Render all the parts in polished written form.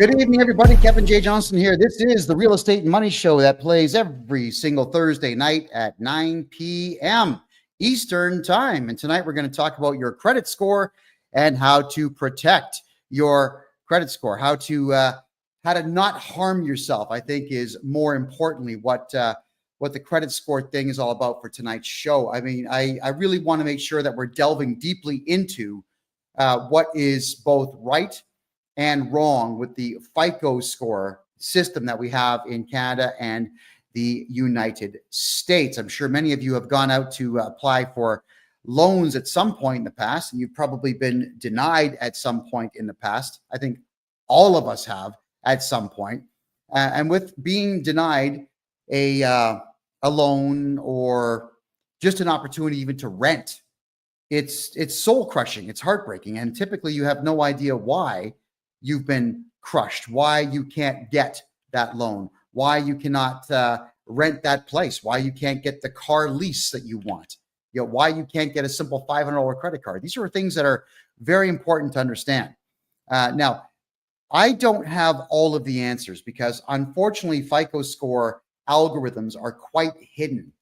Good evening, everybody. Kevin J. Johnston here. This is the Real Estate and Money Show that plays every single Thursday night at 9 p.m. Eastern Time. And tonight we're going to talk about your credit score and how to protect your credit score, how to not harm yourself, I think is more importantly what the credit score thing is all about for tonight's show. I mean, I really want to make sure that we're delving deeply into what is both right and wrong with the FICO score system that we have in Canada and the United States. I'm sure many of you have gone out to apply for loans at some point in the past, and you've probably been denied at some point in the past. I think all of us have at some point. And with being denied a loan or just an opportunity even to rent, it's soul crushing, it's heartbreaking. And typically you have no idea why you've been crushed, why you can't get that loan, why you cannot rent that place, why you can't get the car lease that you want, why you can't get a simple $500 credit card. These are things that are very important to understand. Now, I don't have all of the answers because unfortunately, FICO score algorithms are quite hidden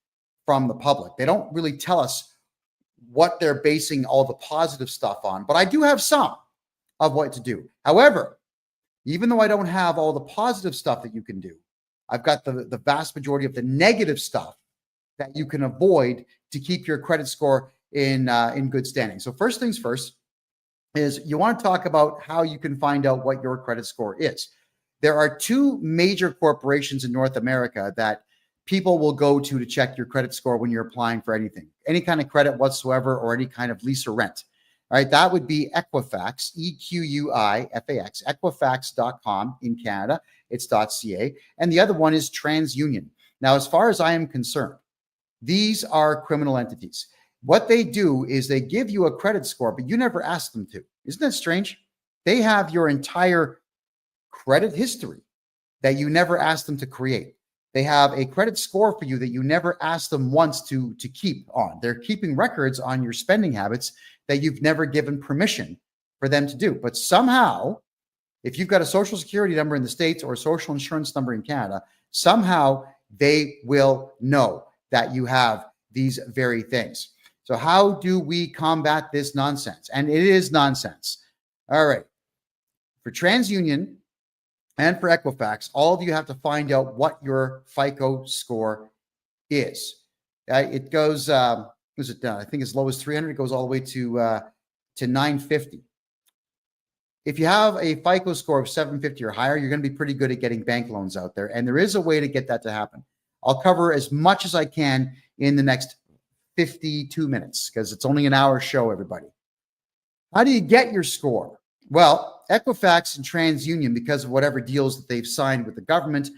from the public. They don't really tell us what they're basing all the positive stuff on, but I do have some of what to do. However, even though I don't have all the positive stuff that you can do, I've got the vast majority of the negative stuff that you can avoid to keep your credit score in good standing. So first things first is you want to talk about how you can find out what your credit score is. There are two major corporations in North America that people will go to check your credit score when you're applying for anything, any kind of credit whatsoever, or any kind of lease or rent. All right, that would be Equifax, EQUIFAX, Equifax.com in Canada. It's .ca. And the other one is TransUnion. Now, as far as I am concerned, these are criminal entities. What they do is they give you a credit score, but you never ask them to. Isn't that strange? They have your entire credit history that you never asked them to create. They have a credit score for you that you never asked them once to keep on. They're keeping records on your spending habits that you've never given permission for them to do. But somehow, if you've got a social security number in the States or a social insurance number in Canada, somehow they will know that you have these very things. So how do we combat this nonsense? And it is nonsense. All right. For TransUnion and for Equifax, all of you have to find out what your FICO score is. It goes, I think as low as 300, it goes all the way to 950. If you have a FICO score of 750 or higher, you're going to be pretty good at getting bank loans out there. And there is a way to get that to happen. I'll cover as much as I can in the next 52 minutes because it's only an hour show, everybody. How do you get your score? Well, Equifax and TransUnion, because of whatever deals that they've signed with the government,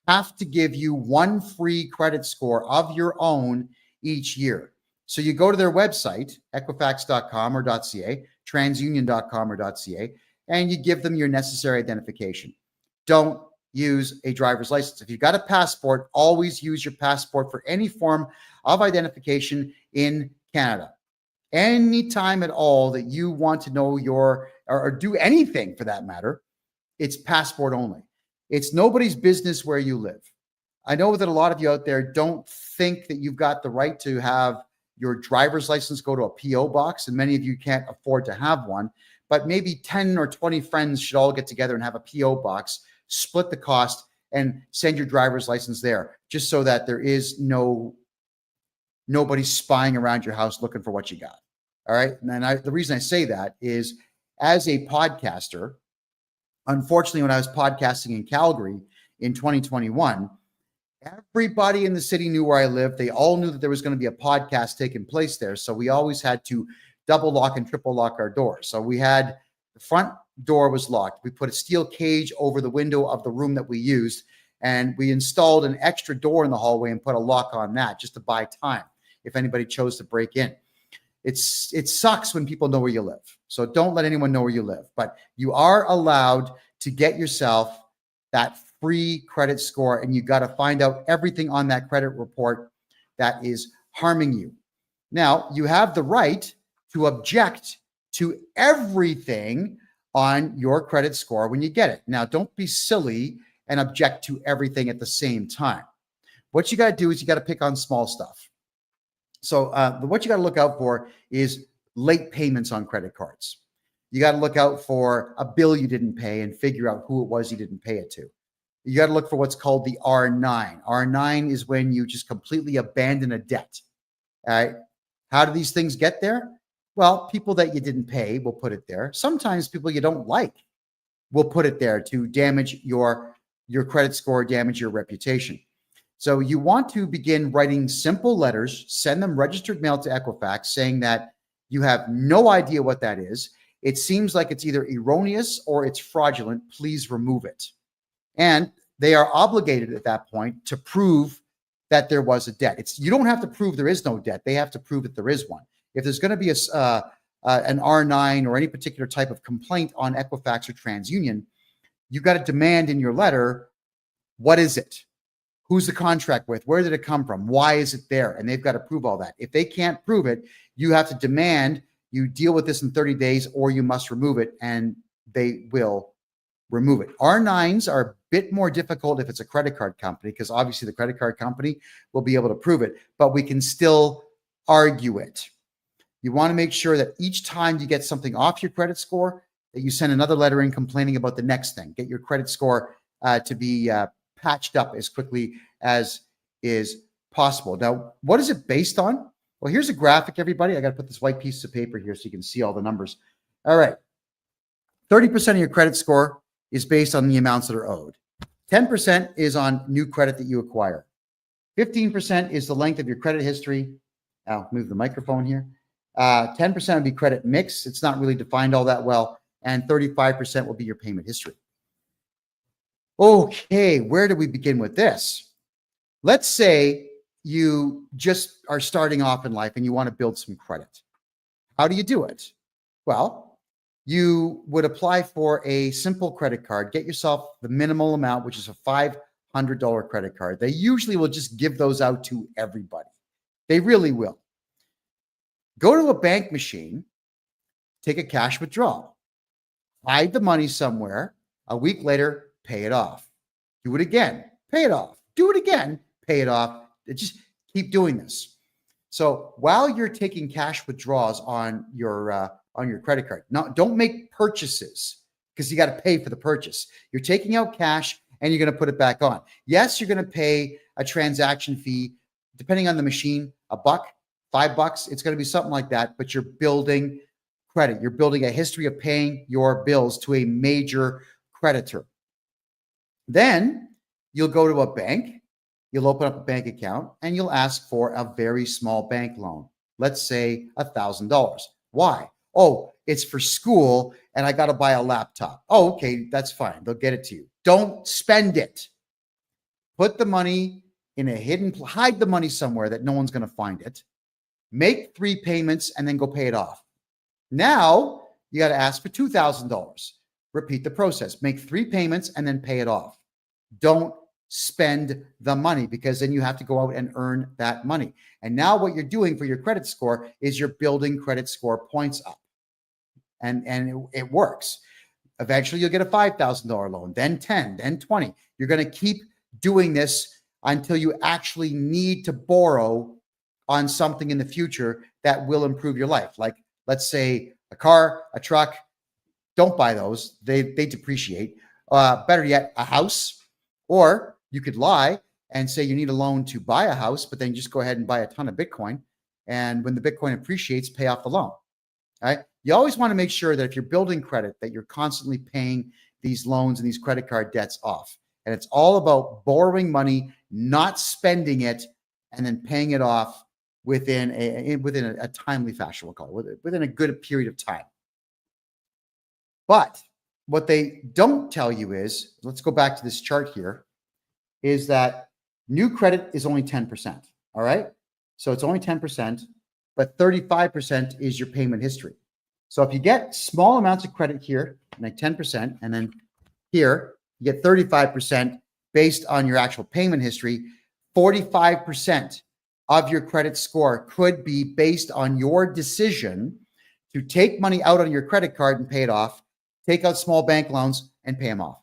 have to give you one free credit score of your own each year. So you go to their website, equifax.com or .ca, transunion.com or .ca, and you give them your necessary identification. Don't use a driver's license. If you've got a passport, always use your passport for any form of identification in Canada. Anytime at all that you want to know or do anything for that matter, it's passport only. It's nobody's business where you live. I know that a lot of you out there don't think that you've got the right to have your driver's license go to a PO box, and many of you can't afford to have one, but maybe 10 or 20 friends should all get together and have a PO box, split the cost, and send your driver's license there, just so that there is nobody spying around your house looking for what you got. All right. And the reason I say that is as a podcaster, unfortunately, when I was podcasting in Calgary in 2021, everybody in the city knew where I lived. They all knew that there was going to be a podcast taking place there. So we always had to double lock and triple lock our doors. So we had the front door was locked. We put a steel cage over the window of the room that we used, and we installed an extra door in the hallway and put a lock on that just to buy time if anybody chose to break in. It sucks when people know where you live. So don't let anyone know where you live, but you are allowed to get yourself that free credit score, and you got to find out everything on that credit report that is harming you. Now, you have the right to object to everything on your credit score when you get it. Now, don't be silly and object to everything at the same time. What you got to do is you got to pick on small stuff. So what you got to look out for is late payments on credit cards. You got to look out for a bill you didn't pay and figure out who it was you didn't pay it to. You got to look for what's called the R9. R9 is when you just completely abandon a debt. All right. How do these things get there? Well, people that you didn't pay will put it there. Sometimes people you don't like will put it there to damage your credit score, damage your reputation. So you want to begin writing simple letters, send them registered mail to Equifax saying that you have no idea what that is. It seems like it's either erroneous or it's fraudulent. Please remove it. And they are obligated at that point to prove that there was a debt. You don't have to prove there is no debt. They have to prove that there is one. If there's going to be an R9 or any particular type of complaint on Equifax or TransUnion, you've got to demand in your letter, what is it? Who's the contract with? Where did it come from? Why is it there? And they've got to prove all that. If they can't prove it, you have to demand you deal with this in 30 days or you must remove it, and they will remove it. R9s are a bit more difficult if it's a credit card company, because obviously the credit card company will be able to prove it, but we can still argue it. You want to make sure that each time you get something off your credit score, that you send another letter in complaining about the next thing. Get your credit score to be patched up as quickly as is possible. Now, what is it based on? Well, here's a graphic, everybody. I got to put this white piece of paper here so you can see all the numbers. All right. 30% of your credit score is based on the amounts that are owed. 10% is on new credit that you acquire. 15% is the length of your credit history. I'll move the microphone here. 10% would be credit mix. It's not really defined all that well. And 35% will be your payment history. Okay, where do we begin with this? Let's say you just are starting off in life and you want to build some credit. How do you do it? Well, you would apply for a simple credit card, get yourself the minimal amount, which is a $500 credit card. They usually will just give those out to everybody. They really will. Go to a bank machine, take a cash withdrawal, hide the money somewhere. A week later, pay it off. Do it again, pay it off. Do it again, pay it off. Just keep doing this. So while you're taking cash withdrawals on your credit card, don't make purchases because you got to pay for the purchase. You're taking out cash and you're going to put it back on. Yes, you're going to pay a transaction fee, depending on the machine, $1, $5. It's going to be something like that, but you're building credit. You're building a history of paying your bills to a major creditor. Then you'll go to a bank, you'll open up a bank account, and you'll ask for a very small bank loan. Let's say $1,000. Why? Oh, it's for school and I got to buy a laptop. Oh, okay, that's fine. They'll get it to you. Don't spend it. Put the money in a hide the money somewhere that no one's going to find it. Make 3 payments and then go pay it off. Now you got to ask for $2,000. Repeat the process. Make 3 payments and then pay it off. Don't spend the money, because then you have to go out and earn that money. And now what you're doing for your credit score is you're building credit score points up. And it works. Eventually you'll get a $5,000 loan, then 10, then 20. You're going to keep doing this until you actually need to borrow on something in the future that will improve your life. Like, let's say a car, a truck. Don't buy those. They depreciate. Better yet, a house. Or you could lie and say you need a loan to buy a house, but then just go ahead and buy a ton of Bitcoin. And when the Bitcoin appreciates, pay off the loan. All right. You always want to make sure that if you're building credit, that you're constantly paying these loans and these credit card debts off. And it's all about borrowing money, not spending it, and then paying it off within a timely fashion, we'll call it, within a good period of time. But what they don't tell you is, let's go back to this chart here, is that new credit is only 10%. All right. So it's only 10%, but 35% is your payment history. So if you get small amounts of credit here, like 10%, and then here, you get 35% based on your actual payment history, 45% of your credit score could be based on your decision to take money out on your credit card and pay it off, take out small bank loans, and pay them off.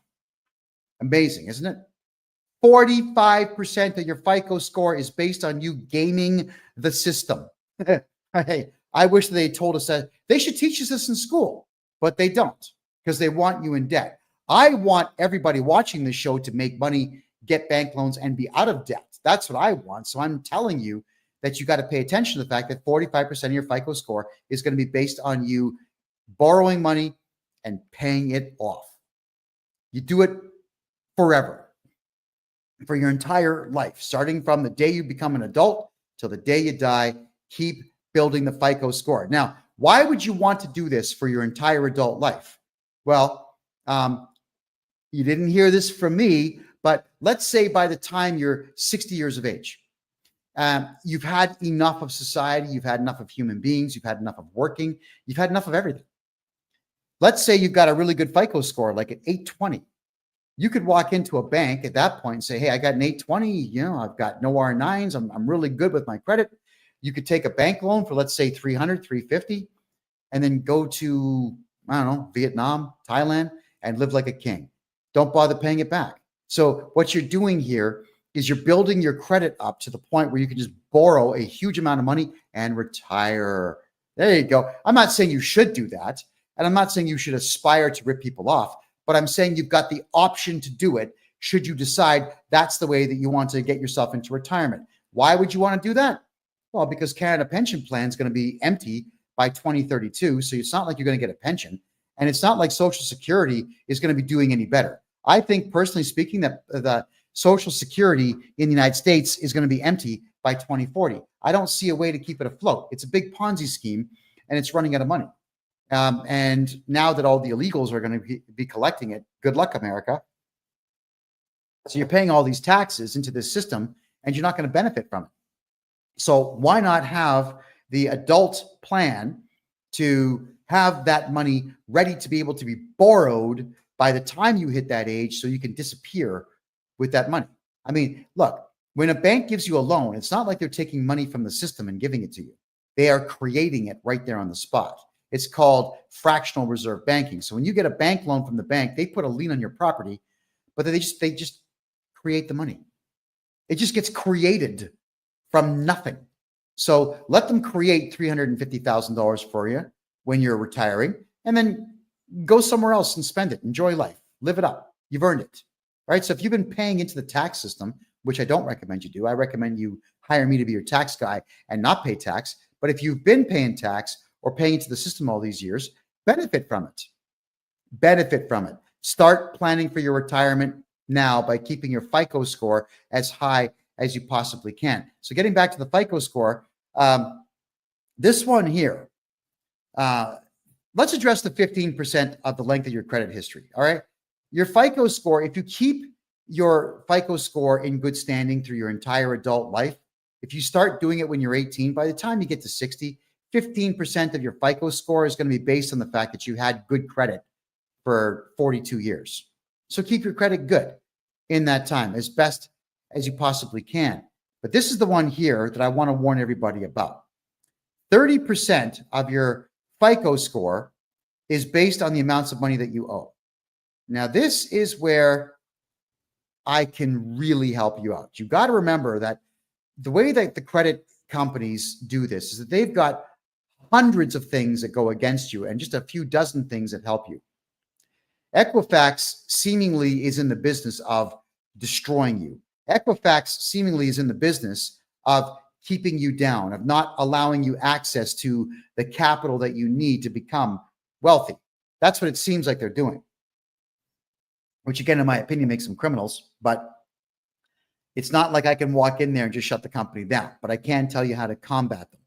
Amazing, isn't it? 45% of your FICO score is based on you gaming the system. Hey, I wish they told us that. They should teach us this in school, but they don't, because they want you in debt. I want everybody watching this show to make money, get bank loans, and be out of debt. That's what I want. So I'm telling you that you got to pay attention to the fact that 45% of your FICO score is going to be based on you borrowing money and paying it off. You do it forever, for your entire life, starting from the day you become an adult till the day you die. Keep building the FICO score. Now, why would you want to do this for your entire adult life? Well, you didn't hear this from me, but let's say by the time you're 60 years of age, you've had enough of society, you've had enough of human beings, you've had enough of working, you've had enough of everything. Let's say you've got a really good FICO score, like an 820. You could walk into a bank at that point and say, hey, I got an 820, you know, I've got no R9s, I'm really good with my credit. You could take a bank loan for, let's say, 300, 350, and then go to, I don't know, Vietnam, Thailand, and live like a king. Don't bother paying it back. So what you're doing here is you're building your credit up to the point where you can just borrow a huge amount of money and retire. There you go. I'm not saying you should do that, and I'm not saying you should aspire to rip people off, but I'm saying you've got the option to do it should you decide that's the way that you want to get yourself into retirement. Why would you want to do that? Well, because Canada Pension Plan is going to be empty by 2032. So it's not like you're going to get a pension. And it's not like Social Security is going to be doing any better. I think, personally speaking, that the Social Security in the United States is going to be empty by 2040. I don't see a way to keep it afloat. It's a big Ponzi scheme, and it's running out of money. And now that all the illegals are going to be collecting it, good luck, America. So you're paying all these taxes into this system, and you're not going to benefit from it. So why not have the adult plan to have that money ready to be able to be borrowed by the time you hit that age, so you can disappear with that money? I mean, look, when a bank gives you a loan, it's not like they're taking money from the system and giving it to you. They are creating it right there on the spot. It's called fractional reserve banking. So when you get a bank loan from the bank, they put a lien on your property, but they just create the money. It just gets created from nothing. So let them create $350,000 for you when you're retiring, and then go somewhere else and spend it. Enjoy life. Live it up. You've earned it. Right? So if you've been paying into the tax system, which I don't recommend you do, I recommend you hire me to be your tax guy and not pay tax. But if you've been paying tax or paying into the system all these years, benefit from it. Benefit from it. Start planning for your retirement now by keeping your FICO score as high as you possibly can. So getting back to the FICO score, this one here, let's address the 15% of the length of your credit history. All right. Your FICO score, if you keep your FICO score in good standing through your entire adult life, if you start doing it when you're 18, by the time you get to 60, 15% of your FICO score is going to be based on the fact that you had good credit for 42 years. So keep your credit good in that time as best as you possibly can. But this is the one here that I want to warn everybody about. 30% of your FICO score is based on the amounts of money that you owe. Now, this is where I can really help you out. You got to remember that the way that the credit companies do this is that they've got hundreds of things that go against you and just a few dozen things that help you. Equifax seemingly is in the business of destroying you. Equifax seemingly is in the business of keeping you down, of not allowing you access to the capital that you need to become wealthy. That's what it seems like they're doing, which again, in my opinion, makes them criminals. But it's not like I can walk in there and just shut the company down, but I can tell you how to combat them.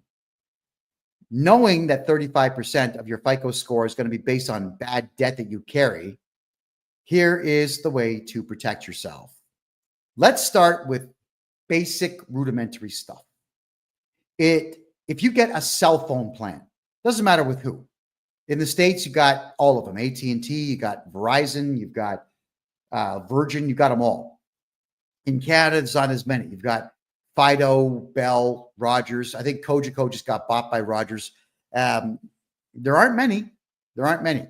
Knowing that 35% of your FICO score is going to be based on bad debt that you carry, here is the way to protect yourself. Let's start with basic rudimentary stuff. If you get a cell phone plan, doesn't matter with who. In the States, you got all of them. AT&T, you got Verizon, you've got Virgin, you've got them all. In Canada, there's not as many. You've got Fido, Bell, Rogers. I think Cogeco just got bought by Rogers. There aren't many. There aren't many.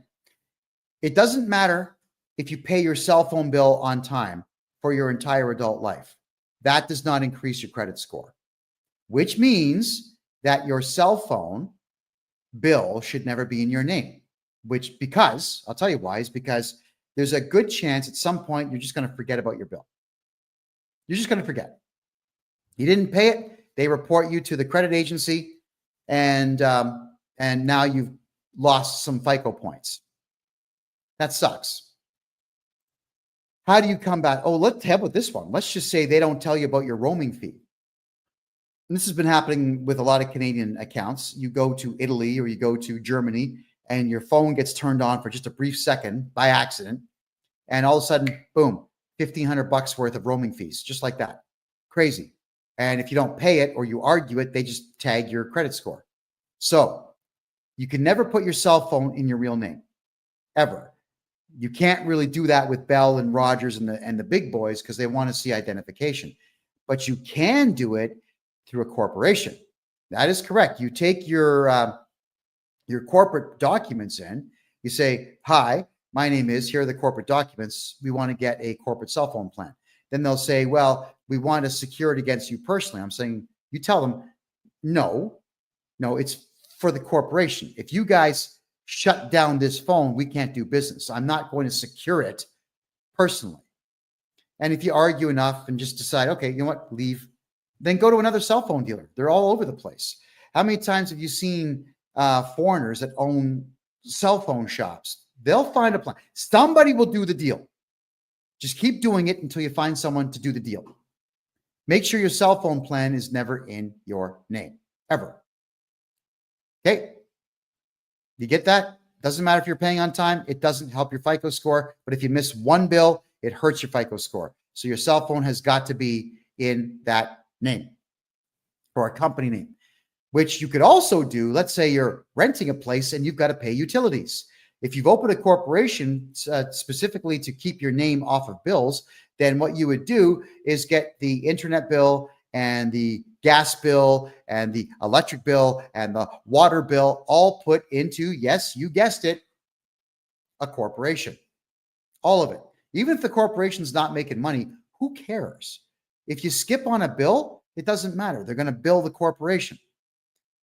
It doesn't matter if you pay your cell phone bill on time for your entire adult life. That does not increase your credit score, which means that your cell phone bill should never be in your name, because I'll tell you why, is because there's a good chance at some point you're just going to forget about your bill. You're just going to forget. You didn't pay it. They report you to the credit agency, and now you've lost some FICO points. That sucks. How do you come back? Oh, let's have with this one. Let's just say they don't tell you about your roaming fee. And this has been happening with a lot of Canadian accounts. You go to Italy or you go to Germany and your phone gets turned on for just a brief second by accident. And all of a sudden, boom, $1,500 worth of roaming fees, just like that. Crazy. And if you don't pay it or you argue it, they just tag your credit score. So you can never put your cell phone in your real name, ever. You can't really do that with Bell and Rogers and the big boys because they want to see identification. But you can do it through a corporation. That is correct. You take your corporate documents in. You say, "Hi, my name is, here are the corporate documents. We want to get a corporate cell phone plan." Then they'll say, "Well, we want to secure it against you personally." I'm saying, you tell them, no, it's for the corporation. If you guys shut down this phone, we can't do business. I'm not going to secure it personally. And if you argue enough and just decide, okay, you know what, leave, then go to another cell phone dealer. They're all over the place. How many times have you seen foreigners that own cell phone shops? They'll find a plan. Somebody will do the deal. Just keep doing it until you find someone to do the deal. Make sure your cell phone plan is never in your name, ever. Okay. You get that? Doesn't matter if you're paying on time. It doesn't help your FICO score. But if you miss one bill, it hurts your FICO score. So your cell phone has got to be in that name or a company name, which you could also do. Let's say you're renting a place and you've got to pay utilities. If you've opened a corporation specifically to keep your name off of bills, then what you would do is get the internet bill and the gas bill and the electric bill and the water bill all put into, yes, you guessed it, a corporation. All of it. Even if the corporation's not making money, who cares? If you skip on a bill, it doesn't matter. They're going to bill the corporation.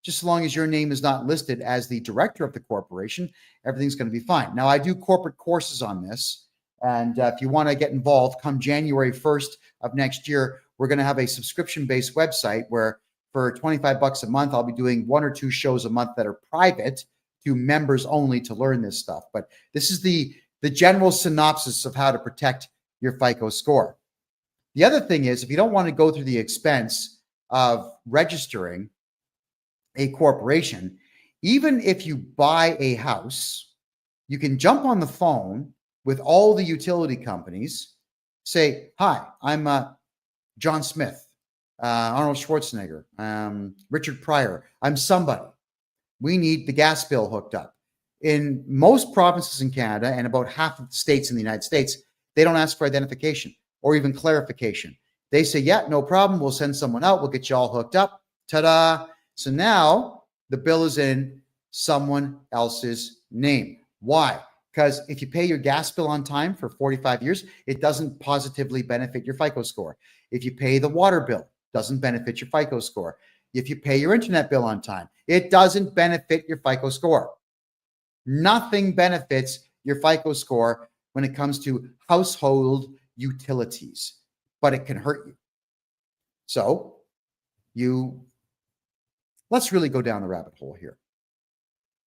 Just as long as your name is not listed as the director of the corporation, everything's going to be fine. Now, I do corporate courses on this. And if you want to get involved, come January 1st of next year, we're going to have a subscription-based website where for $25 a month, I'll be doing 1 or 2 shows a month that are private to members only to learn this stuff. But this is the general synopsis of how to protect your FICO score. The other thing is, if you don't want to go through the expense of registering a corporation, even if you buy a house, you can jump on the phone with all the utility companies, say, "Hi, I'm John Smith, Arnold Schwarzenegger, Richard Pryor. I'm somebody. We need the gas bill hooked up." In most provinces in Canada and about half of the states in the United States, they don't ask for identification or even clarification. They say, "Yeah, no problem. We'll send someone out. We'll get you all hooked up." Ta-da. So now the bill is in someone else's name. Why? Because if you pay your gas bill on time for 45 years, it doesn't positively benefit your FICO score. If you pay the water bill, it doesn't benefit your FICO score. If you pay your internet bill on time, it doesn't benefit your FICO score. Nothing benefits your FICO score when it comes to household utilities, but it can hurt you. So let's really go down the rabbit hole here.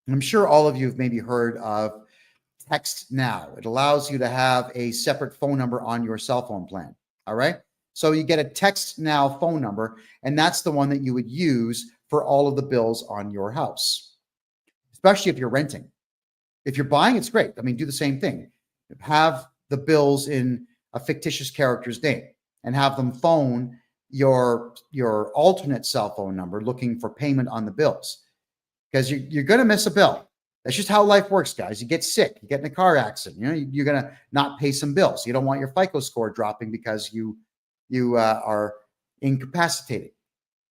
I'm sure all of you have maybe heard of Text Now. It allows you to have a separate phone number on your cell phone plan. All right. So you get a Text Now phone number, and that's the one that you would use for all of the bills on your house, especially if you're renting. If you're buying, it's great. I mean, do the same thing. Have the bills in a fictitious character's name and have them phone your alternate cell phone number looking for payment on the bills, because you're going to miss a bill. That's just how life works, guys. You get sick, you get in a car accident, you're going to not pay some bills. You don't want your FICO score dropping because you are incapacitated.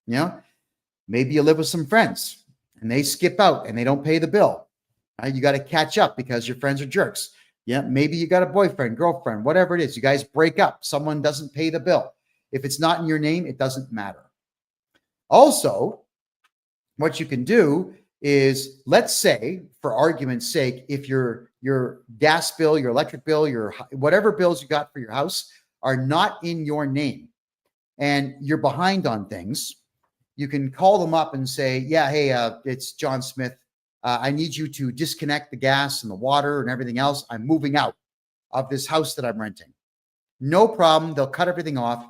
Maybe you live with some friends and they skip out and they don't pay the bill. You got to catch up because your friends are jerks. Yeah, maybe you got a boyfriend, girlfriend, whatever it is. You guys break up. Someone doesn't pay the bill. If it's not in your name, it doesn't matter. Also, what you can do is, let's say, for argument's sake, if your gas bill, your electric bill, your whatever bills you got for your house are not in your name and you're behind on things, you can call them up and say, yeah, hey, it's John Smith. I need you to disconnect the gas and the water and everything else. I'm moving out of this house that I'm renting. No problem. They'll cut everything off.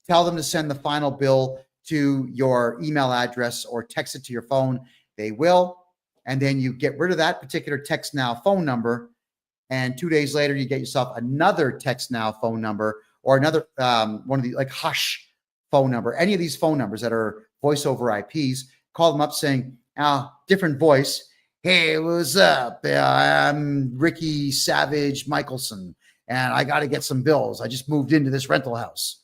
Tell them to send the final bill to your email address or text it to your phone. They will. And then you get rid of that particular text now phone number. And 2 days later, you get yourself another text now phone number or another one of the like Hush phone number. Any of these phone numbers that are voice over IPs, call them up saying, different voice. Hey, what's up? I'm Ricky Savage Michelson, and I got to get some bills. I just moved into this rental house.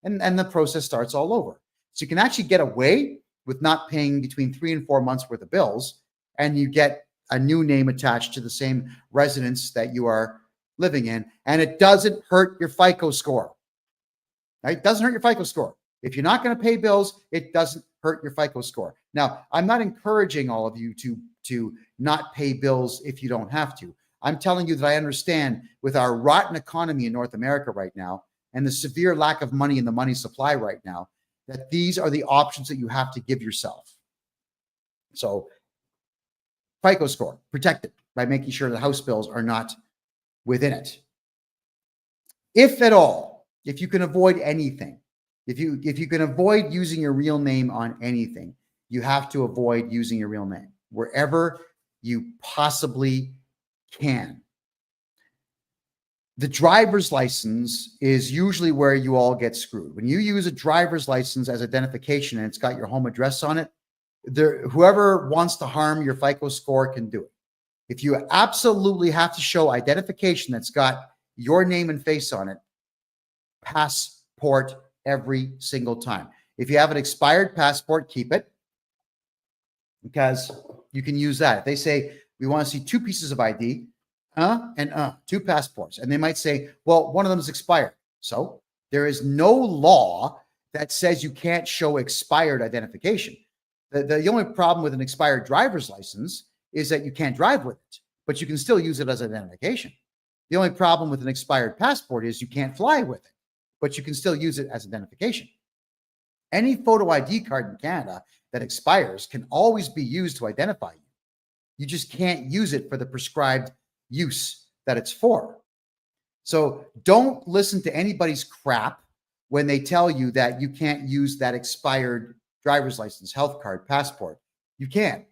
And the process starts all over. So you can actually get away with not paying between 3 and 4 months worth of bills, and you get a new name attached to the same residence that you are living in, and it doesn't hurt your FICO score. Right? It doesn't hurt your FICO score. If you're not going to pay bills, it doesn't hurt your FICO score. Now, I'm not encouraging all of you to not pay bills if you don't have to. I'm telling you that I understand with our rotten economy in North America right now and the severe lack of money in the money supply right now, that these are the options that you have to give yourself. So FICO score, protect it by making sure the house bills are not within it. If at all, if you can avoid anything, if you can avoid using your real name on anything, you have to avoid using your real name wherever you possibly can. The driver's license is usually where you all get screwed. When you use a driver's license as identification and it's got your home address on it, whoever wants to harm your FICO score can do it. If you absolutely have to show identification that's got your name and face on it, passport every single time. If you have an expired passport, keep it, because you can use that. If they say, we want to see 2 pieces of ID, 2 passports. And they might say, well, one of them is expired. So there is no law that says you can't show expired identification. The only problem with an expired driver's license is that you can't drive with it, but you can still use it as identification. The only problem with an expired passport is you can't fly with it, but you can still use it as identification. Any photo ID card in Canada that expires can always be used to identify you. You just can't use it for the prescribed use that it's for. So don't listen to anybody's crap when they tell you that you can't use that expired driver's license, health card, passport. You can.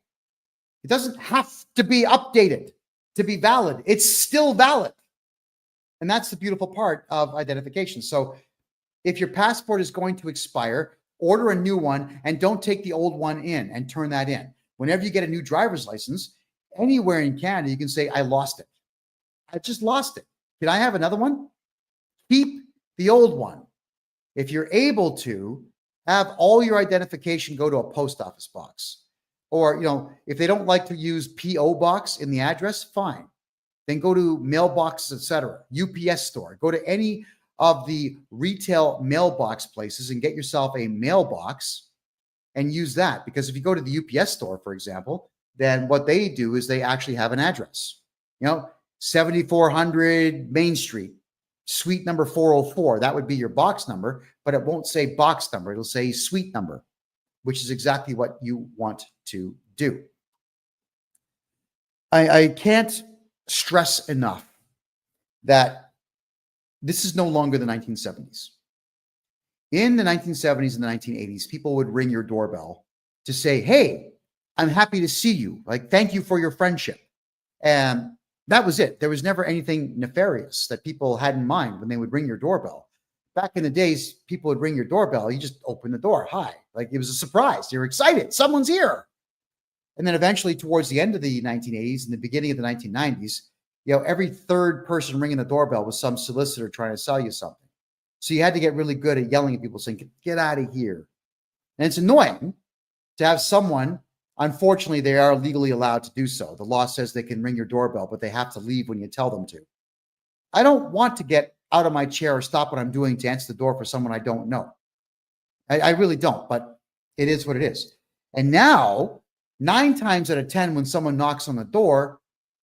It doesn't have to be updated to be valid. It's still valid. And that's the beautiful part of identification. So if your passport is going to expire, order a new one and don't take the old one in and turn that in. Whenever you get a new driver's license, anywhere in Canada, you can say, I lost it. I just lost it. Can I have another one? Keep the old one. If you're able to, have all your identification go to a post office box. Or, if they don't like to use P.O. box in the address, fine. Then go to mailboxes, etc. UPS store. Go to any of the retail mailbox places and get yourself a mailbox and use that. Because if you go to the UPS store, for example, then what they do is they actually have an address. 7400 Main Street, suite number 404. That would be your box number, but it won't say box number. It'll say suite number, which is exactly what you want to do. I can't stress enough that this is no longer the 1970s. In the 1970s and the 1980s, people would ring your doorbell to say, hey, I'm happy to see you. Like, thank you for your friendship. And that was it. There was never anything nefarious that people had in mind when they would ring your doorbell. Back in the days, people would ring your doorbell. You just open the door. Hi. Like, it was a surprise. You're excited. Someone's here. And then eventually towards the end of the 1980s and the beginning of the 1990s, every third person ringing the doorbell was some solicitor trying to sell you something. So you had to get really good at yelling at people saying, get out of here. And it's annoying to have someone, unfortunately, they are legally allowed to do so. The law says they can ring your doorbell, but they have to leave when you tell them to. I don't want to get out of my chair or stop what I'm doing to answer the door for someone I don't know. I really don't, but it is what it is. And now, 9 times out of 10, when someone knocks on the door,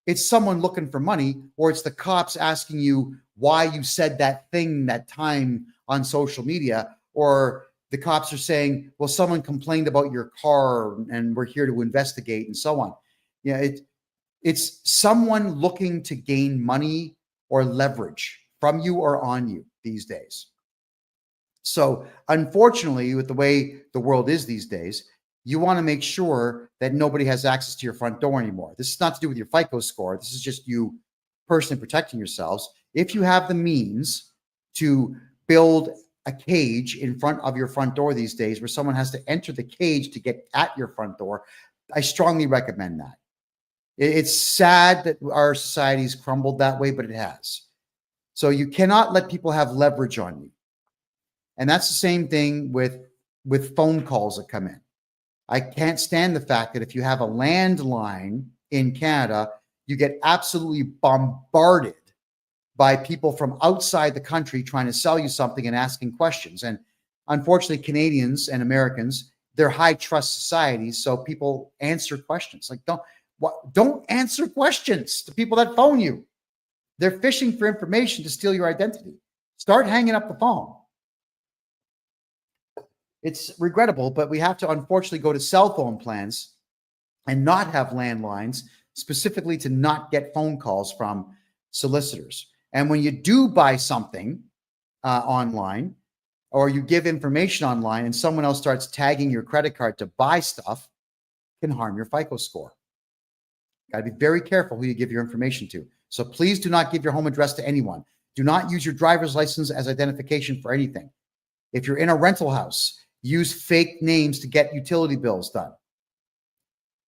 it's someone looking for money, or it's the cops asking you why you said that thing that time on social media, or the cops are saying, well, someone complained about your car and we're here to investigate, and so on. Yeah, it's someone looking to gain money or leverage from you or on you these days. So unfortunately, with the way the world is these days, you want to make sure that nobody has access to your front door anymore. This is not to do with your FICO score. This is just you personally protecting yourselves. If you have the means to build a cage in front of your front door these days where someone has to enter the cage to get at your front door, I strongly recommend that. It's sad that our society's crumbled that way, but it has. So you cannot let people have leverage on you. And that's the same thing with phone calls that come in. I can't stand the fact that if you have a landline in Canada, you get absolutely bombarded by people from outside the country trying to sell you something and asking questions. And unfortunately, Canadians and Americans, they're high trust societies, so people answer questions. Like, don't answer questions to people that phone you. They're fishing for information to steal your identity. Start hanging up the phone. It's regrettable, but we have to unfortunately go to cell phone plans and not have landlines, specifically to not get phone calls from solicitors. And when you do buy something online, or you give information online and someone else starts tagging your credit card to buy stuff, it can harm your FICO score. Got to be very careful who you give your information to. So please do not give your home address to anyone. Do not use your driver's license as identification for anything. If you're in a rental house, use fake names to get utility bills done.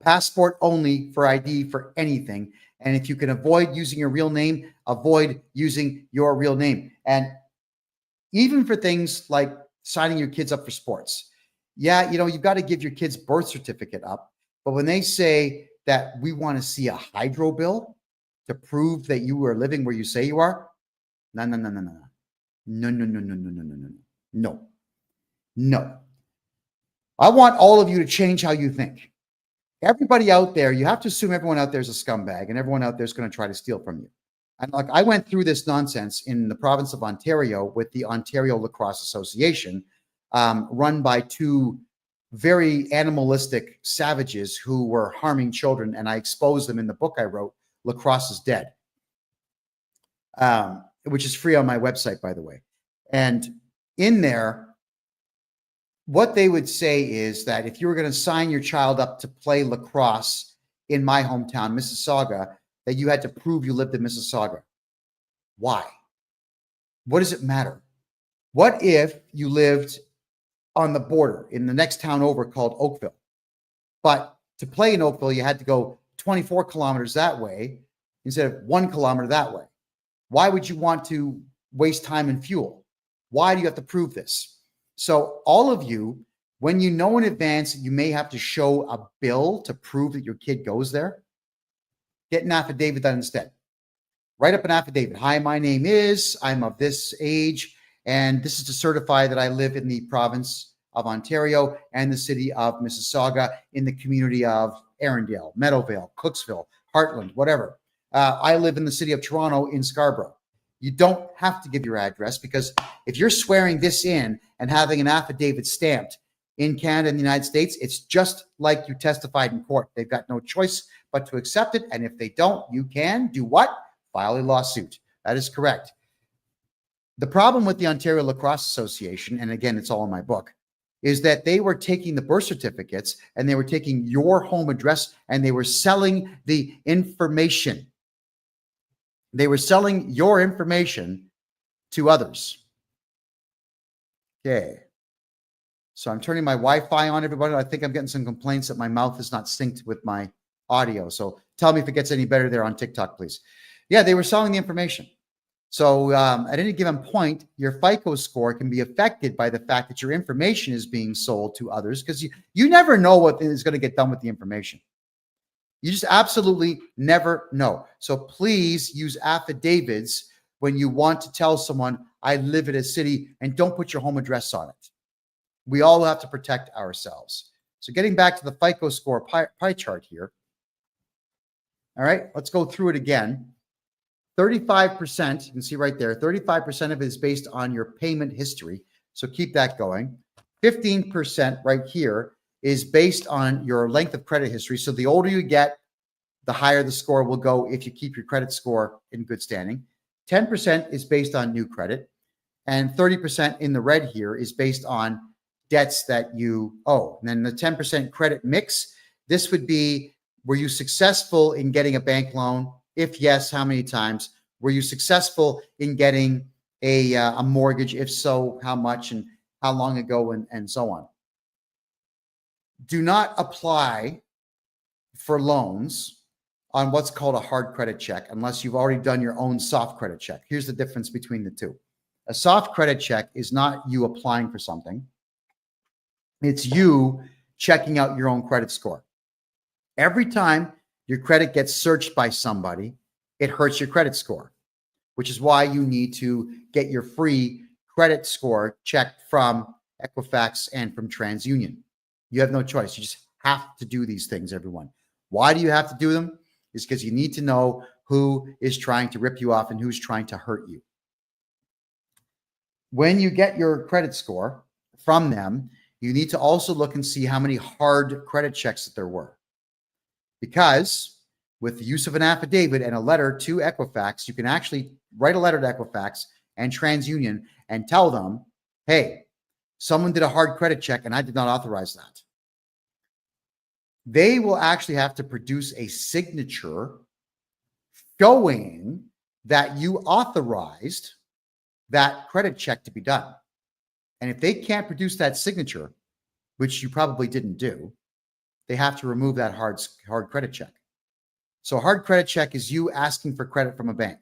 Passport only for ID for anything. And if you can avoid using your real name, avoid using your real name. And even for things like signing your kids up for sports. Yeah, you've got to give your kid's birth certificate up. But when they say that we want to see a hydro bill to prove that you are living where you say you are, no. No. I want all of you to change how you think. Everybody out there, you have to assume everyone out there is a scumbag and everyone out there is going to try to steal from you. And like, I went through this nonsense in the province of Ontario with the Ontario Lacrosse Association, run by 2 very animalistic savages who were harming children. And I exposed them in the book I wrote, Lacrosse is Dead, which is free on my website, by the way. And in there, what they would say is that if you were going to sign your child up to play lacrosse in my hometown, Mississauga, that you had to prove you lived in Mississauga. Why? What does it matter? What if you lived on the border in the next town over called Oakville? But to play in Oakville, you had to go 24 kilometers that way instead of 1 kilometer that way. Why would you want to waste time and fuel? Why do you have to prove this? So all of you, when you know in advance that you may have to show a bill to prove that your kid goes there, get an affidavit done instead. Write up an affidavit. Hi, my name is, I'm of this age, and this is to certify that I live in the province of Ontario and the city of Mississauga in the community of Arundel, Meadowvale, Cooksville, Heartland, whatever. I live in the city of Toronto in Scarborough. You don't have to give your address, because if you're swearing this in and having an affidavit stamped in Canada and the United States, it's just like you testified in court. They've got no choice but to accept it. And if they don't, you can do what? File a lawsuit. That is correct. The problem with the Ontario Lacrosse Association, and again, it's all in my book, is that they were taking the birth certificates and they were taking your home address and they were selling the information. They were selling your information to others. Okay. So I'm turning my Wi-Fi on, everybody. I think I'm getting some complaints that my mouth is not synced with my audio. So tell me if it gets any better there on TikTok, please. Yeah, they were selling the information. So at any given point, your FICO score can be affected by the fact that your information is being sold to others, because you never know what is going to get done with the information. You just absolutely never know. So please use affidavits when you want to tell someone, I live in a city, and don't put your home address on it. We all have to protect ourselves. So getting back to the FICO score pie chart here. All right, let's go through it again. 35%, you can see right there, 35% of it is based on your payment history. So keep that going. 15% right here is based on your length of credit history. So the older you get, the higher the score will go if you keep your credit score in good standing. 10% is based on new credit. And 30% in the red here is based on debts that you owe. And then the 10% credit mix, this would be, were you successful in getting a bank loan? If yes, how many times? Were you successful in getting a mortgage? If so, how much and how long ago, and so on. Do not apply for loans on what's called a hard credit check unless you've already done your own soft credit check. Here's the difference between the two. A soft credit check is not you applying for something. It's you checking out your own credit score. Every time your credit gets searched by somebody, it hurts your credit score, which is why you need to get your free credit score checked from Equifax and from TransUnion. You have no choice. You just have to do these things, everyone. Why do you have to do them? It's because you need to know who is trying to rip you off and who's trying to hurt you. When you get your credit score from them, you need to also look and see how many hard credit checks that there were. Because with the use of an affidavit and a letter to Equifax, you can actually write a letter to Equifax and TransUnion and tell them, hey, someone did a hard credit check and I did not authorize that. They will actually have to produce a signature showing that you authorized that credit check to be done. And if they can't produce that signature, which you probably didn't do, they have to remove that hard credit check. So a hard credit check is you asking for credit from a bank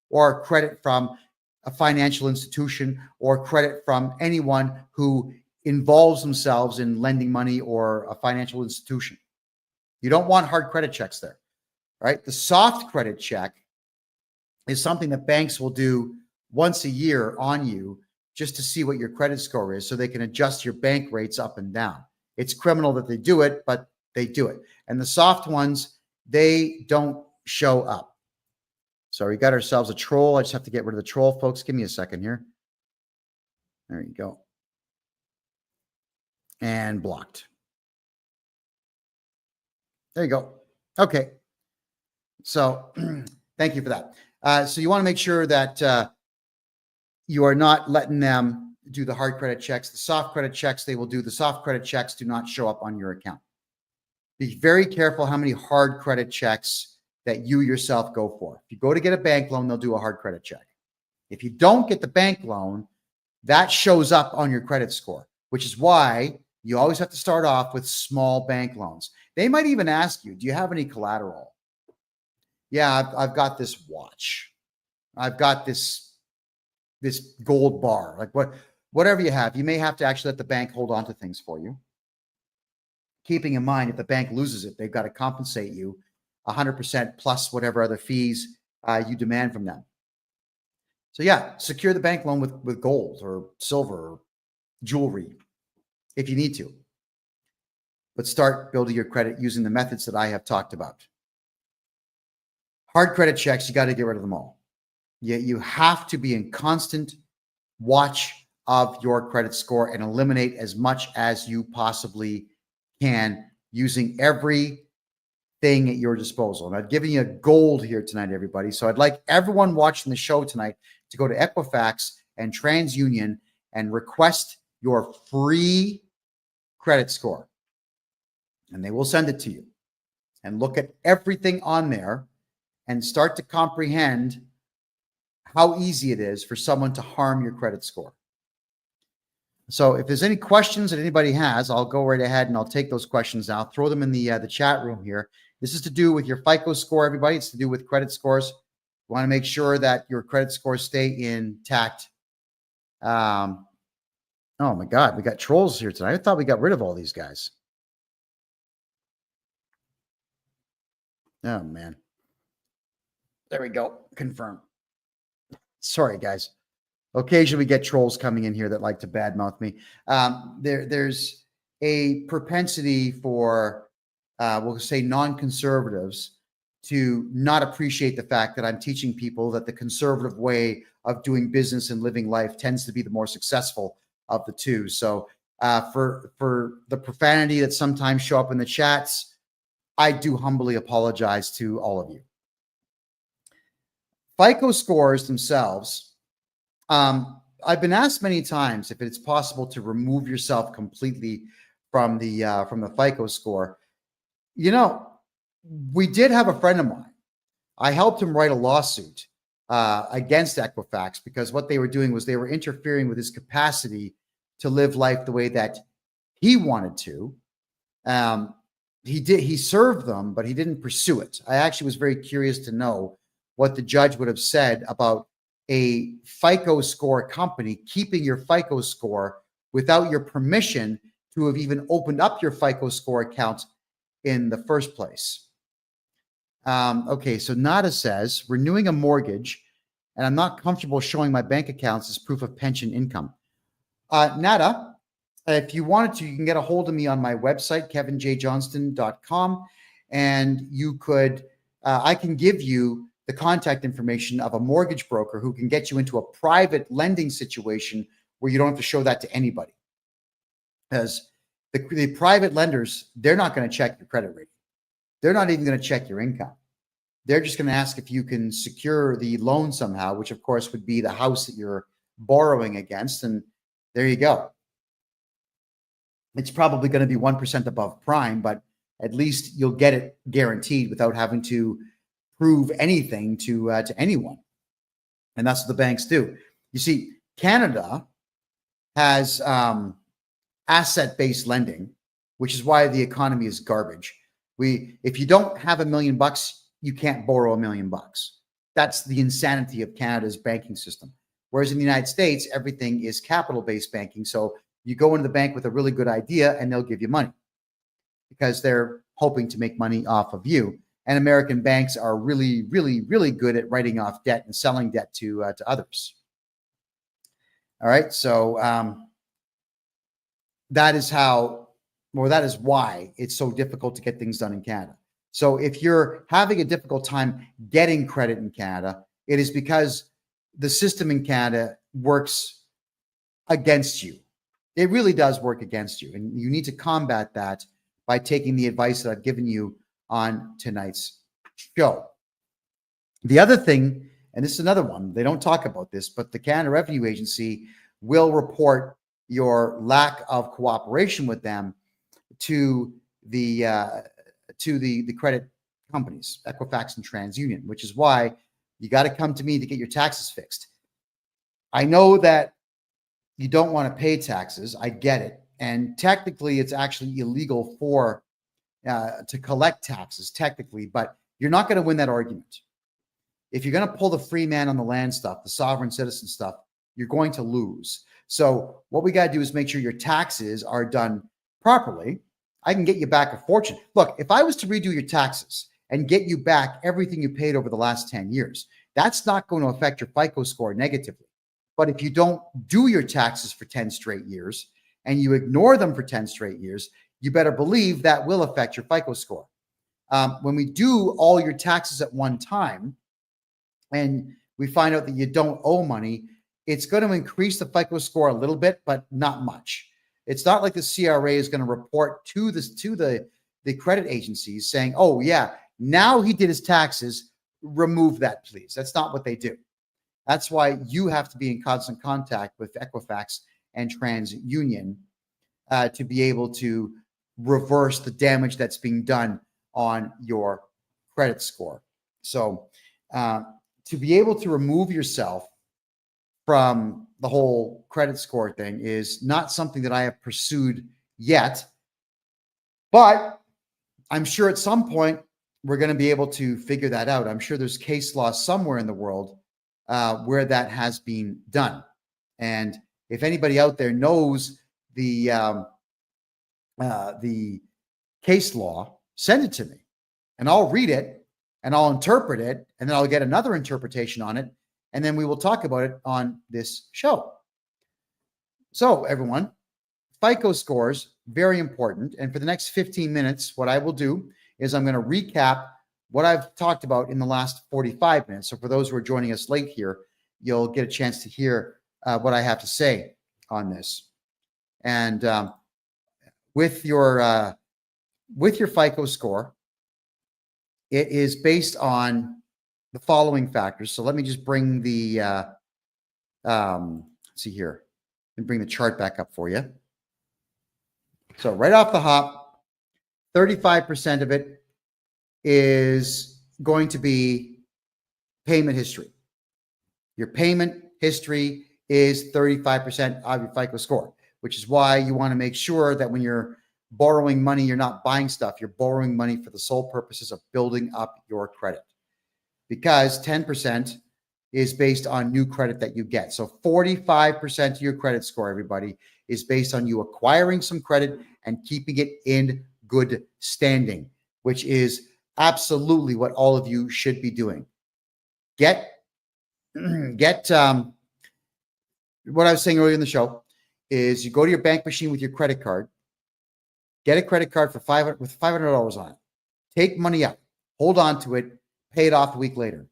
or credit from a financial institution or credit from anyone who involves themselves in lending money or a financial institution. You don't want hard credit checks there, right? The soft credit check is something that banks will do once a year on you just to see what your credit score is so they can adjust your bank rates up and down. It's criminal that they do it, but they do it. And the soft ones, they don't show up. So we got ourselves a troll. I just have to get rid of the troll, folks. Give me a second here. There you go. And blocked. There you go. Okay. So thank you for that. So you want to make sure that you are not letting them do the hard credit checks. The soft credit checks, they will do. The soft credit checks do not show up on your account. Be very careful how many hard credit checks that you yourself go for. If you go to get a bank loan, they'll do a hard credit check. If you don't get the bank loan, that shows up on your credit score, which is why you always have to start off with small bank loans. They might even ask you, do you have any collateral? Yeah, I've got this watch. I've got this gold bar, like whatever you have. You may have to actually let the bank hold on to things for you. Keeping in mind, if the bank loses it, they've got to compensate you 100% plus whatever other fees you demand from them. So yeah, secure the bank loan with gold or silver or jewelry if you need to. But start building your credit using the methods that I have talked about. Hard credit checks, you got to get rid of them all. You have to be in constant watch of your credit score and eliminate as much as you possibly can using everything at your disposal. And I've given you a gold here tonight, everybody. So I'd like everyone watching the show tonight to go to Equifax and TransUnion and request your free credit score. And they will send it to you. And look at everything on there and start to comprehend how easy it is for someone to harm your credit score. So if there's any questions that anybody has, I'll go right ahead and I'll take those questions now. Throw them in the chat room here. This is to do with your FICO score, everybody. It's to do with credit scores. You want to make sure that your credit scores stay intact. Oh my God, we got trolls here tonight. I thought we got rid of all these guys. Oh man. There we go. Confirm. Sorry, guys. Occasionally we get trolls coming in here that like to badmouth me. There's a propensity for, we'll say, non-conservatives to not appreciate the fact that I'm teaching people that the conservative way of doing business and living life tends to be the more successful of the two. So for the profanity that sometimes show up in the chats, I do humbly apologize to all of you. FICO scores themselves, I've been asked many times if it's possible to remove yourself completely from the FICO score. You know, we did have a friend of mine. I helped him write a lawsuit against Equifax because what they were doing was they were interfering with his capacity to live life the way that he wanted to. He served them, but he didn't pursue it. I actually was very curious to know what the judge would have said about a FICO score company keeping your FICO score without your permission to have even opened up your FICO score account in the first place. Okay, so Nada says, renewing a mortgage, and I'm not comfortable showing my bank accounts as proof of pension income. Nada, if you wanted to, you can get a hold of me on my website, kevinjjohnston.com, and you could, I can give you the contact information of a mortgage broker who can get you into a private lending situation where you don't have to show that to anybody. Because the private lenders, they're not going to check your credit rating. They're not even going to check your income. They're just going to ask if you can secure the loan somehow, which of course would be the house that you're borrowing against. And there you go. It's probably going to be 1% above prime, but at least you'll get it guaranteed without having to prove anything to anyone. And that's what the banks do. You see, Canada has asset-based lending, which is why the economy is garbage. If you don't have $1 million, you can't borrow $1 million. That's the insanity of Canada's banking system. Whereas in the United States, everything is capital-based banking. So you go into the bank with a really good idea and they'll give you money because they're hoping to make money off of you. And American banks are really, really, really good at writing off debt and selling debt to others. All right. So that is why it's so difficult to get things done in Canada. So if you're having a difficult time getting credit in Canada, it is because the system in Canada works against you. It really does work against you. And you need to combat that by taking the advice that I've given you on tonight's show. The other thing, and this is another one, they don't talk about this, but the Canada Revenue Agency will report your lack of cooperation with them to the credit companies, Equifax and TransUnion, which is why you got to come to me to get your taxes fixed. I know that you don't want to pay taxes. I get it. And technically, it's actually illegal to collect taxes, technically, but you're not going to win that argument. If you're going to pull the free man on the land stuff, the sovereign citizen stuff, you're going to lose. So what we got to do is make sure your taxes are done properly. I can get you back a fortune. Look, if I was to redo your taxes and get you back everything you paid over the last 10 years, that's not going to affect your FICO score negatively. But if you don't do your taxes for 10 straight years and you ignore them for 10 straight years, you better believe that will affect your FICO score. When we do all your taxes at one time and we find out that you don't owe money, it's going to increase the FICO score a little bit, but not much. It's not like the CRA is going to report to the credit agencies saying, oh, yeah, now he did his taxes, remove that, please. That's not what they do. That's why you have to be in constant contact with Equifax and TransUnion to be able to reverse the damage that's being done on your credit score. So to be able to remove yourself from the whole credit score thing is not something that I have pursued yet, but I'm sure at some point we're going to be able to figure that out. I'm sure there's case law somewhere in the world where that has been done. And if anybody out there knows the case law, send it to me and I'll read it and I'll interpret it and then I'll get another interpretation on it and then we will talk about it on this show. So everyone, FICO scores, very important. And for the next 15 minutes, what I will do is I'm going to recap what I've talked about in the last 45 minutes. So for those who are joining us late here, you'll get a chance to hear what I have to say on this. And with your FICO score, it is based on the following factors. So let me just bring the let's see here. Let me bring the chart back up for you. So right off the hop, 35% of it is going to be payment history. Your payment history is 35% of your FICO score, which is why you want to make sure that when you're borrowing money, you're not buying stuff. You're borrowing money for the sole purposes of building up your credit, because 10% is based on new credit that you get. So 45% of your credit score, everybody, is based on you acquiring some credit and keeping it in good standing, which is absolutely what all of you should be doing. Get what I was saying earlier in the show is you go to your bank machine with your credit card, get a credit card for $500 on it, take money out, hold on to it, pay it off a week later.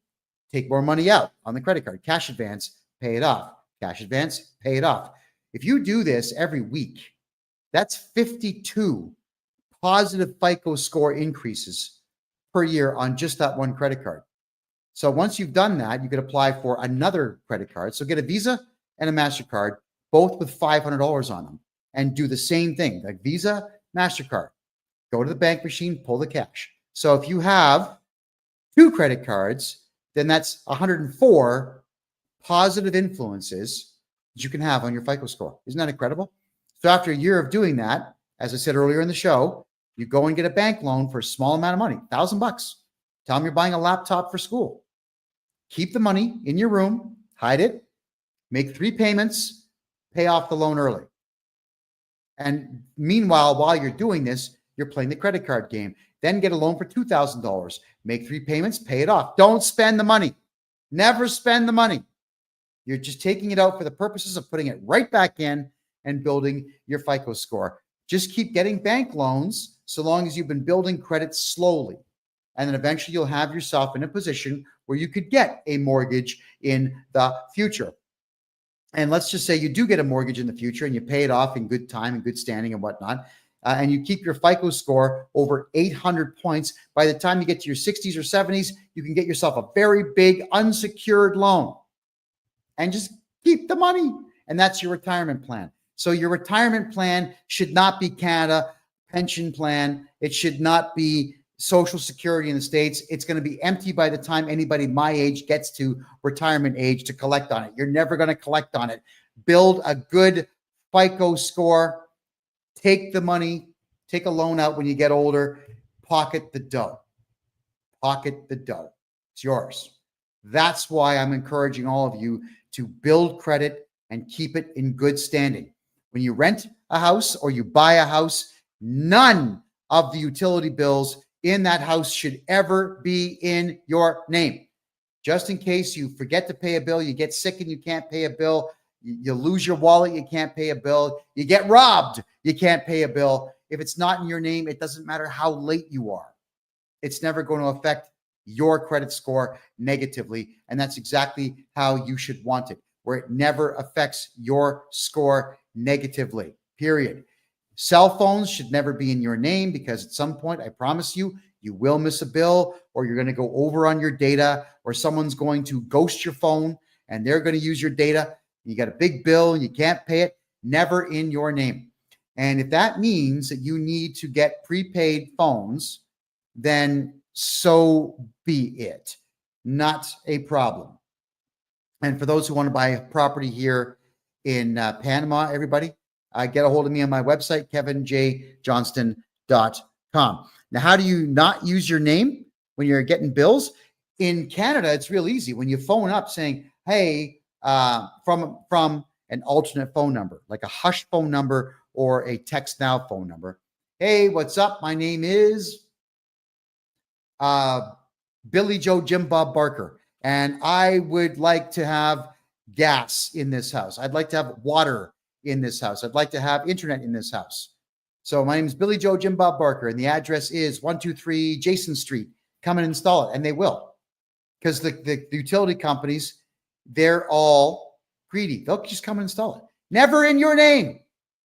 Take more money out on the credit card, cash advance, pay it off, cash advance, pay it off. If you do this every week, that's 52 positive FICO score increases per year on just that one credit card. So once you've done that, you could apply for another credit card. So get a Visa and a MasterCard, both with $500 on them, and do the same thing, like Visa, MasterCard. Go to the bank machine, pull the cash. So if you have 2 credit cards, then that's 104 positive influences that you can have on your FICO score. Isn't that incredible? So after a year of doing that, as I said earlier in the show, you go and get a bank loan for a small amount of money, $1,000. Tell them you're buying a laptop for school. Keep the money in your room, hide it, make 3 payments, pay off the loan early. And meanwhile, while you're doing this, you're playing the credit card game. Then get a loan for $2,000. Make 3 payments, pay it off. Don't spend the money. Never spend the money. You're just taking it out for the purposes of putting it right back in and building your FICO score. Just keep getting bank loans so long as you've been building credit slowly. And then eventually you'll have yourself in a position where you could get a mortgage in the future. And let's just say you do get a mortgage in the future and you pay it off in good time and good standing and whatnot. And you keep your FICO score over 800 points. By the time you get to your 60s or 70s, you can get yourself a very big unsecured loan and just keep the money. And that's your retirement plan. So your retirement plan should not be Canada pension plan. It should not be Social Security in the States. It's going to be empty by the time anybody my age gets to retirement age to collect on it. You're never going to collect on it. Build a good FICO score. Take the money, take a loan out when you get older, pocket the dough. Pocket the dough. It's yours. That's why I'm encouraging all of you to build credit and keep it in good standing. When you rent a house or you buy a house, none of the utility bills in that house should ever be in your name. Just in case you forget to pay a bill, you get sick and you can't pay a bill, you lose your wallet, you can't pay a bill, you get robbed, you can't pay a bill. If it's not in your name, it doesn't matter how late you are. It's never going to affect your credit score negatively. And that's exactly how you should want it, where it never affects your score negatively, period. Cell phones should never be in your name because at some point, I promise you, you will miss a bill or you're going to go over on your data or someone's going to ghost your phone and they're going to use your data. You got a big bill and you can't pay it, never in your name. And if that means that you need to get prepaid phones, then so be it. Not a problem. And for those who want to buy a property here in Panama, everybody, get a hold of me on my website, kevinjjohnston.com. Now, how do you not use your name when you're getting bills? In Canada, it's real easy. When you phone up saying, hey, from an alternate phone number, like a hush phone number or a text now phone number. Hey, what's up? My name is Billy Joe Jim Bob Barker. and I would like to have gas in this house. I'd like to have water in this house. I'd like to have internet in this house. So my name is Billy Joe Jim Bob Barker, and the address is 123 Jason Street. Come and install it, and they will, because the utility companies, they're all greedy. They'll just come and install it. Never in your name.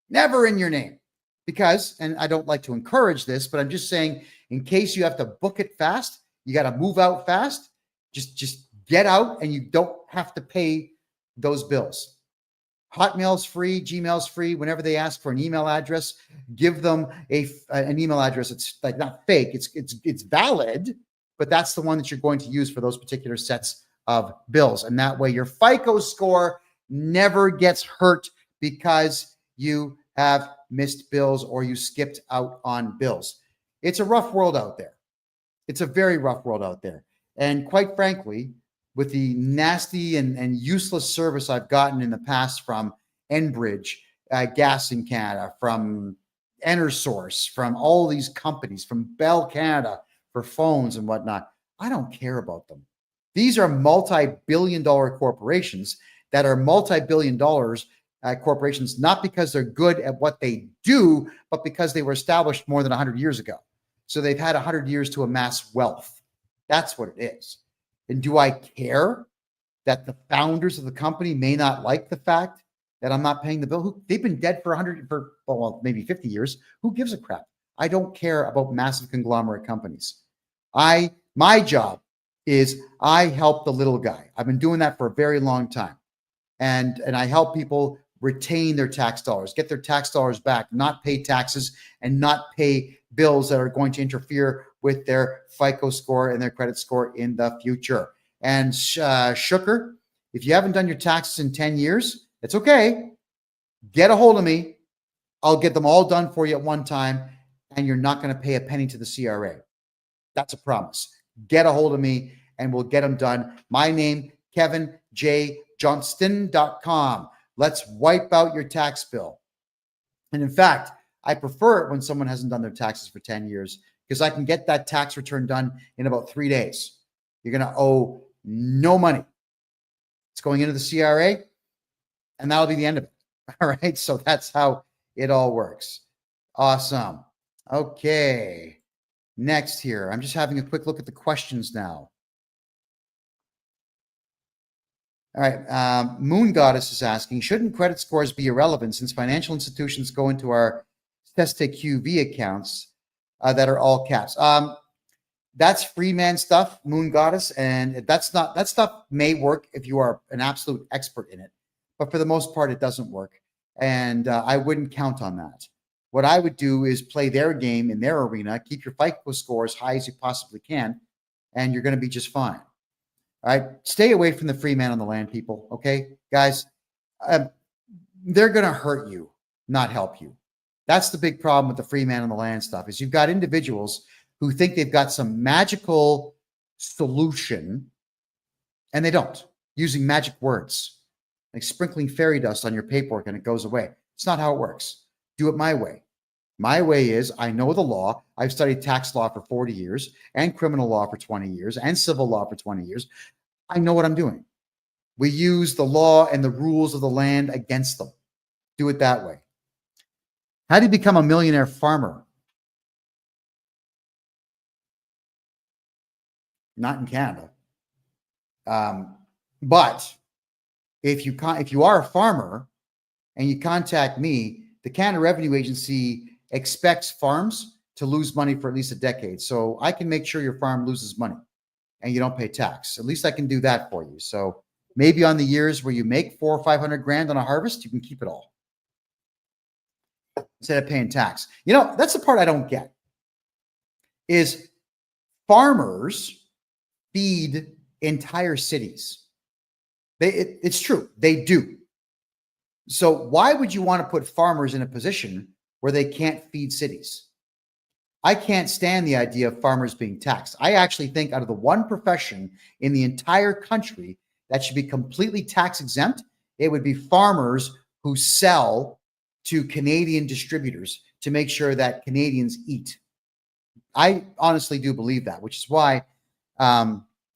Never in your name. Because, and I don't like to encourage this, but I'm just saying, in case you have to book it fast, you got to move out fast, just get out, and you don't have to pay those bills. Hotmail's free, Gmail's free. Whenever they ask for an email address, give them an email address. It's like not fake. It's valid, but that's the one that you're going to use for those particular sets of bills. And that way your FICO score never gets hurt because you have missed bills or you skipped out on bills. It's a rough world out there. It's a very rough world out there. And quite frankly, with the nasty and useless service I've gotten in the past from Enbridge, Gas in Canada, from EnerSource, from all these companies, from Bell Canada for phones and whatnot, I don't care about them. These are multi-billion-dollar corporations that are multi-billion dollars corporations, not because they're good at what they do, but because they were established more than 100 years ago. So they've had 100 years to amass wealth. That's what it is. And do I care that the founders of the company may not like the fact that I'm not paying the bill? They've been dead for maybe 50 years. Who gives a crap? I don't care about massive conglomerate companies. My job is I help the little guy. I've been doing that for a very long time. And I help people retain their tax dollars, get their tax dollars back, not pay taxes and not pay bills that are going to interfere with their FICO score and their credit score in the future. And Shooker, if you haven't done your taxes in 10 years, it's okay. Get a hold of me. I'll get them all done for you at one time, and you're not going to pay a penny to the CRA. That's a promise. Get a hold of me, and we'll get them done. My name, KevinJJohnston.com. Let's wipe out your tax bill. And in fact, I prefer it when someone hasn't done their taxes for 10 years because I can get that tax return done in about 3 days. You're going to owe no money. It's going into the CRA, and that'll be the end of it. All right. So that's how it all works. Awesome. Okay. Next here, I'm just having a quick look at the questions now. All right. Moon Goddess is asking, shouldn't credit scores be irrelevant since financial institutions go into our QV accounts that are all caps? That's free man stuff, Moon Goddess. And that stuff may work if you are an absolute expert in it. But for the most part, it doesn't work. And I wouldn't count on that. What I would do is play their game in their arena, keep your FICO score as high as you possibly can, and you're going to be just fine. All right. Stay away from the free man on the land, people. Okay, guys, they're going to hurt you, not help you. That's the big problem with the free man on the land stuff is you've got individuals who think they've got some magical solution and they don't, using magic words, like sprinkling fairy dust on your paperwork and it goes away. It's not how it works. Do it my way. My way is I know the law. I've studied tax law for 40 years and criminal law for 20 years and civil law for 20 years. I know what I'm doing. We use the law and the rules of the land against them. Do it that way. How do you become a millionaire farmer? Not in Canada. But if you are a farmer and you contact me, the Canada Revenue Agency expects farms to lose money for at least a decade. So I can make sure your farm loses money and you don't pay tax. At least I can do that for you. So maybe on the years where you make $400,000 or $500,000 on a harvest, you can keep it all instead of paying tax. You know, that's the part I don't get is farmers feed entire cities. It's true. They do. So why would you want to put farmers in a position where they can't feed cities? I can't stand the idea of farmers being taxed. I actually think out of the one profession in the entire country that should be completely tax exempt, it would be farmers who sell to Canadian distributors to make sure that Canadians eat. I honestly do believe that, which is why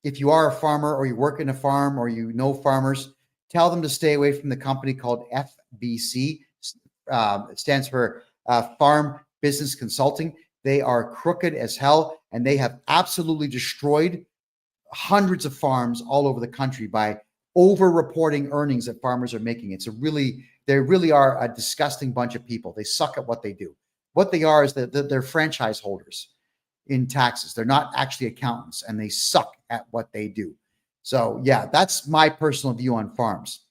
if you are a farmer or you work in a farm or you know farmers, tell them to stay away from the company called FBC. It stands for Farm Business Consulting. They are crooked as hell, and they have absolutely destroyed hundreds of farms all over the country by over-reporting earnings that farmers are making. They really are a disgusting bunch of people. They suck at what they do. What they are is that they're franchise holders in taxes. They're not actually accountants, and they suck at what they do. So yeah, that's my personal view on farms.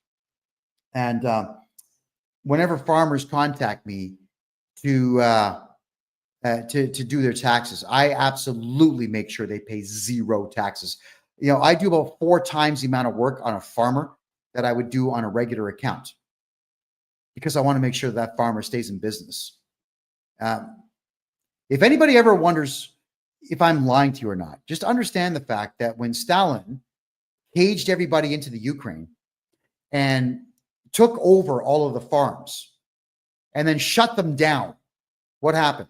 And whenever farmers contact me to do their taxes, I absolutely make sure they pay zero taxes. I do about 4 times the amount of work on a farmer that I would do on a regular account, because I want to make sure that farmer stays in business. If anybody ever wonders if I'm lying to you or not, just understand the fact that when Stalin caged everybody into the Ukraine and took over all of the farms and then shut them down, what happened?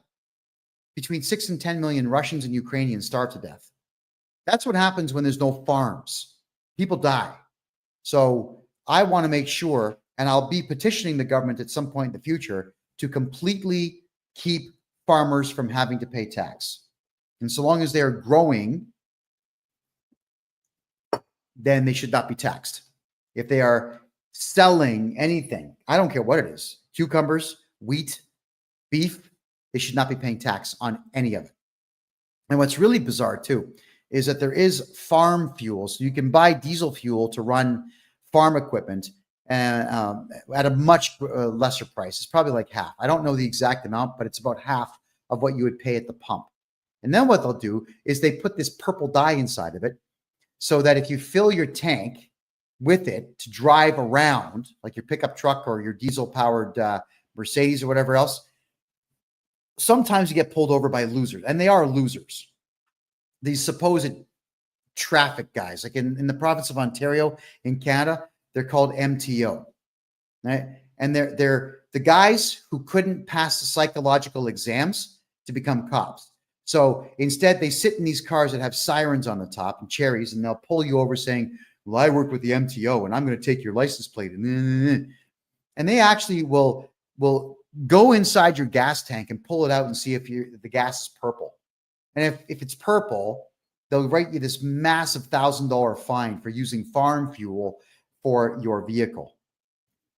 Between 6 and 10 million Russians and Ukrainians starved to death. That's what happens when there's no farms. People die. So I want to make sure, and I'll be petitioning the government at some point in the future to completely keep farmers from having to pay tax. And so long as they're growing, then they should not be taxed. If they are selling anything, I don't care what it is, cucumbers, wheat, beef, they should not be paying tax on any of it. And what's really bizarre too is that there is farm fuel. So you can buy diesel fuel to run farm equipment and at a much lesser price. It's probably like half. I don't know the exact amount, but it's about half of what you would pay at the pump. And then what they'll do is they put this purple dye inside of it so that if you fill your tank with it to drive around, like your pickup truck or your diesel-powered Mercedes or whatever else, sometimes you get pulled over by losers, and they are losers. These supposed traffic guys, like in the province of Ontario in Canada, they're called MTO, right? And they're the guys who couldn't pass the psychological exams to become cops. So instead, they sit in these cars that have sirens on the top and cherries, and they'll pull you over saying, well, I work with the MTO, and I'm going to take your license plate. And they actually will go inside your gas tank and pull it out and see if the gas is purple. And if it's purple, they'll write you this massive $1,000 fine for using farm fuel for your vehicle.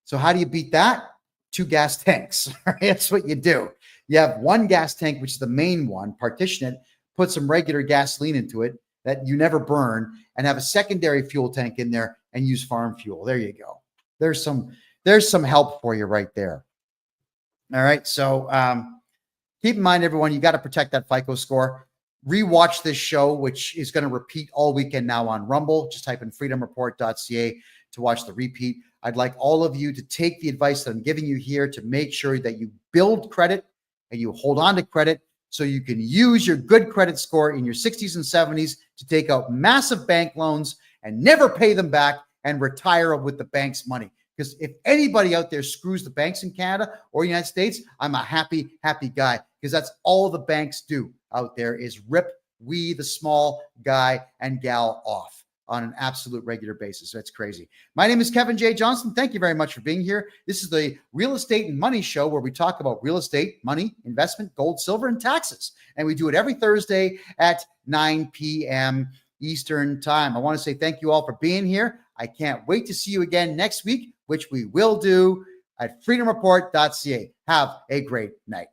So how do you beat that? 2 gas tanks. Right? That's what you do. You have one gas tank, which is the main one, partition it, put some regular gasoline into it that you never burn, and have a secondary fuel tank in there and use farm fuel. There you go. There's some help for you right there. All right. So keep in mind, everyone, you got to protect that FICO score. Rewatch this show, which is going to repeat all weekend now on Rumble. Just type in freedomreport.ca to watch the repeat. I'd like all of you to take the advice that I'm giving you here to make sure that you build credit and you hold on to credit so you can use your good credit score in your 60s and 70s to take out massive bank loans and never pay them back and retire with the bank's money. Because if anybody out there screws the banks in Canada or United States, I'm a happy guy, because that's all the banks do out there is rip we, the small guy and gal, off on an absolute regular basis. That's crazy. My name is Kevin J. Johnston. Thank you very much for being here. This is the Real Estate and Money Show, where we talk about real estate, money, investment, gold, silver, and taxes. And we do it every Thursday at 9 p.m. Eastern Time. I want to say thank you all for being here. I can't wait to see you again next week, which we will do at freedomreport.ca. Have a great night.